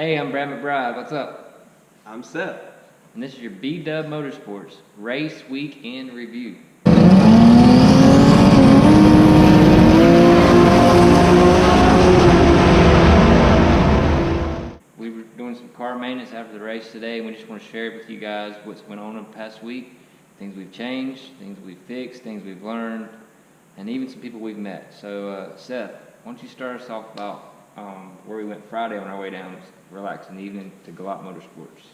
Hey, I'm Brad McBride. What's up? I'm Seth. And this is your Bdub Motorsports Race Weekend Review. We were doing some car maintenance after the race today, and we just want to share with you guys what's went on in the past week, things we've changed, things we've fixed, things we've learned, and even some people we've met. So, Seth, why don't you start us off about where we went Friday on our way down, relaxing the evening to Galot Motorsports.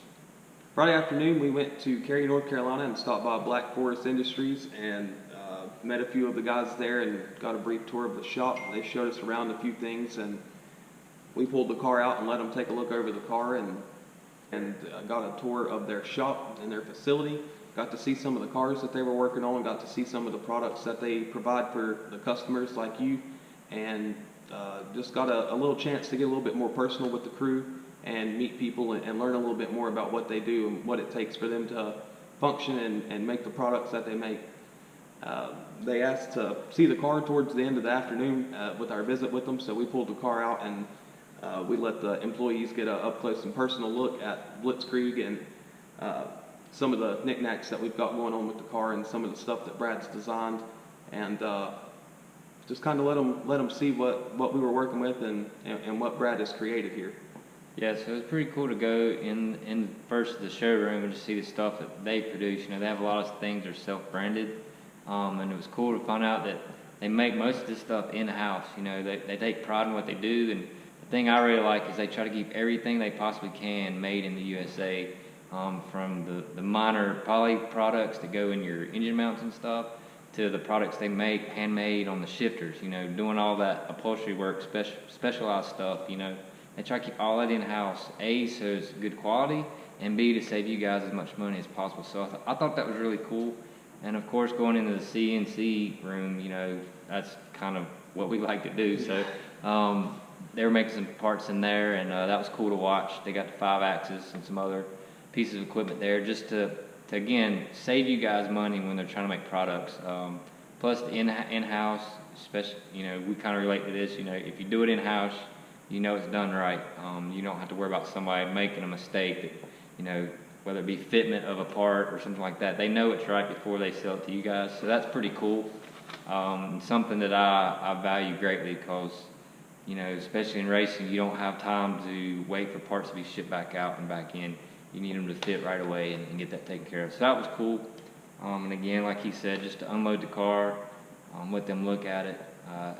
Friday afternoon, we went to Cary, North Carolina, and stopped by Black Forest Industries and met a few of the guys there and got a brief tour of the shop. They showed us around a few things, and we pulled the car out and let them take a look over the car and got a tour of their shop and their facility. Got to see some of the cars that they were working on, got to see some of the products that they provide for the customers like you, and just got a little chance to get a little bit more personal with the crew and meet people and learn a little bit more about what they do and what it takes for them to function and make the products that they make. They asked to see the car towards the end of the afternoon with our visit with them, so we pulled the car out and we let the employees get an up-close and personal look at Blitzkrieg and some of the knickknacks that we've got going on with the car and some of the stuff that Brad's designed, and just kind of let them see what we were working with and what Brad has created here. Yeah, so it was pretty cool to go in first the showroom and just see the stuff that they produce. You know, they have a lot of things that are self-branded, and it was cool to find out that they make most of this stuff in-house. You know, they take pride in what they do, and the thing I really like is they try to keep everything they possibly can made in the USA, from the minor poly products that go in your engine mounts and stuff, to the products they make handmade on the shifters, you know, doing all that upholstery work, specialized stuff, you know. They try to keep all that in-house, A, so it's good quality, and B, to save you guys as much money as possible. So I thought that was really cool. And of course, going into the CNC room, you know, that's kind of what we like to do. So they were making some parts in there, and that was cool to watch. They got the 5-axis and some other pieces of equipment there just to again, save you guys money when they're trying to make products. Plus the in-house, especially, you know, we kind of relate to this, you know, if you do it in-house, you know it's done right. You don't have to worry about somebody making a mistake that, you know, whether it be fitment of a part or something like that. They know it's right before they sell it to you guys, so that's pretty cool. Something that I value greatly because, you know, especially in racing, you don't have time to wait for parts to be shipped back out and back in. You need them to fit right away and get that taken care of. So that was cool. And again, like he said, just to unload the car, let them look at it.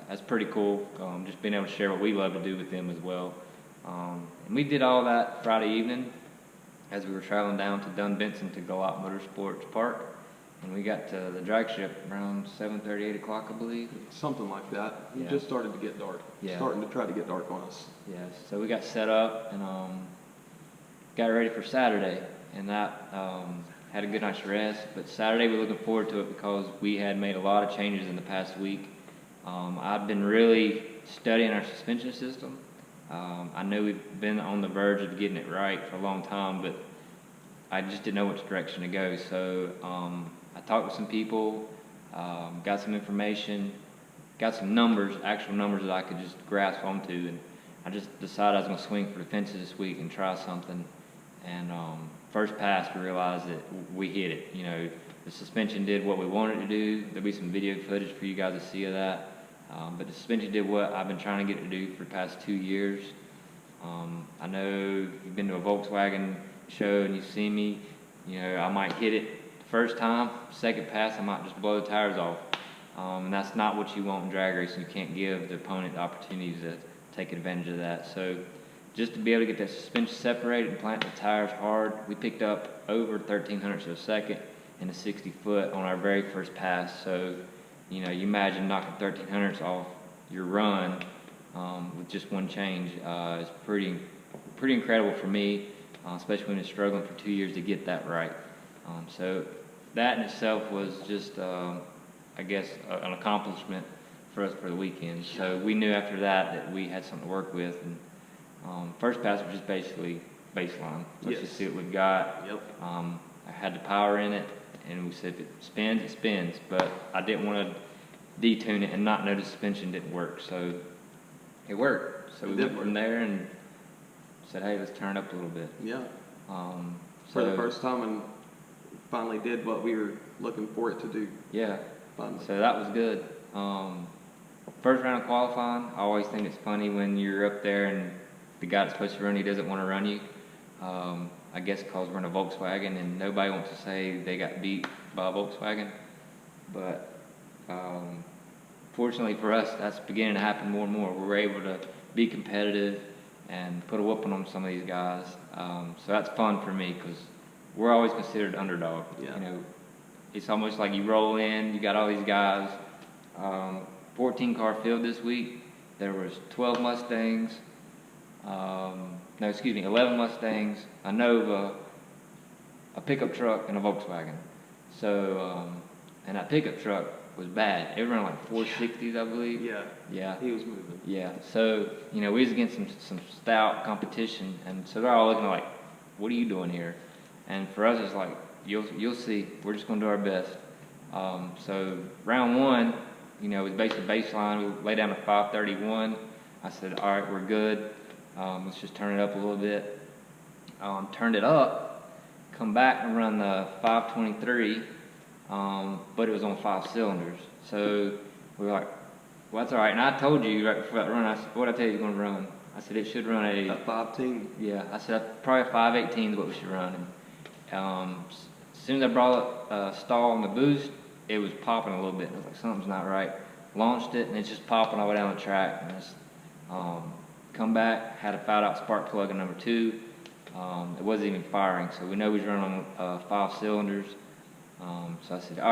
That's pretty cool. Just being able to share what we love to do with them as well. And we did all that Friday evening as we were traveling down to Dunbenson to Galot Motorsports Park. And we got to the drag strip around 7:30, 8 o'clock, I believe. Something like that. It just started to get dark. Yeah. Starting to try to get dark on us. Yeah, so we got set up and got ready for Saturday, and that had a good night's rest. But Saturday we're looking forward to it because we had made a lot of changes in the past week. I've been really studying our suspension system. I know we've been on the verge of getting it right for a long time, but I just didn't know which direction to go. So I talked with some people, got some information, got some numbers, actual numbers that I could just grasp onto, and I just decided I was going to swing for the fences this week and try something. And first pass, we realized that we hit it. You know, the suspension did what we wanted to do. There'll be some video footage for you guys to see of that. But the suspension did what I've been trying to get it to do for the past 2 years. I know you've been to a Volkswagen show and you've seen me. You know, I might hit it the first time, second pass, I might just blow the tires off. And that's not what you want in drag racing. You can't give the opponent the opportunities to take advantage of that. So just to be able to get that suspension separated and plant the tires hard, we picked up over 1,300 of a second in a 60-foot on our very first pass. So, you know, you imagine knocking 1,300 off your run with just one change. It's pretty incredible for me, especially when it's struggling for 2 years to get that right. So that in itself was just, I guess, an accomplishment for us for the weekend. So we knew after that we had something to work with. And first pass was just basically baseline. Let's just see what we've got. Yep. I had the power in it, and we said if it spins, it spins. But I didn't want to detune it and not know the suspension didn't work. So it worked. So we went from there and said, hey, let's turn it up a little bit. Yeah. Um, For the so- first time, and finally did what we were looking for it to do. Yeah. Finally. So that was good. First round of qualifying, I always think it's funny when you're up there and the guy that's supposed to run you doesn't want to run you. I guess because we're in a Volkswagen and nobody wants to say they got beat by a Volkswagen. But fortunately for us, that's beginning to happen more and more. We're able to be competitive and put a whooping on some of these guys. So that's fun for me because we're always considered underdog. Yeah. You know, it's almost like you roll in, you got all these guys. 14 car field this week. There was 12 Mustangs. 11 Mustangs, a Nova, a pickup truck, and a Volkswagen. So, and that pickup truck was bad. It ran like 460s, I believe. Yeah. Yeah. He was moving. Yeah. So, you know, we was against some stout competition, and so they're all looking like, "What are you doing here?" And for us, it's like, you'll see. We're just gonna do our best. So round one, you know, it was basically baseline. We lay down to 531. I said, all right, we're good. Let's just turn it up a little bit. Turned it up, come back and run the 523, but it was on 5 cylinders. So we were like, well, that's all right. And I told you right before that run, I said, what did I tell you you're going to run? I said, it should run A 5-team. yeah, I said, probably a 518 is what we should run. And, as soon as I brought a stall on the boost, it was popping a little bit. I was like, something's not right. Launched it, and it's just popping all the way down the track. And it's, come back, had a fouled out spark plug in number 2. It wasn't even firing, so we know we was running on 5 cylinders. So I said, all right.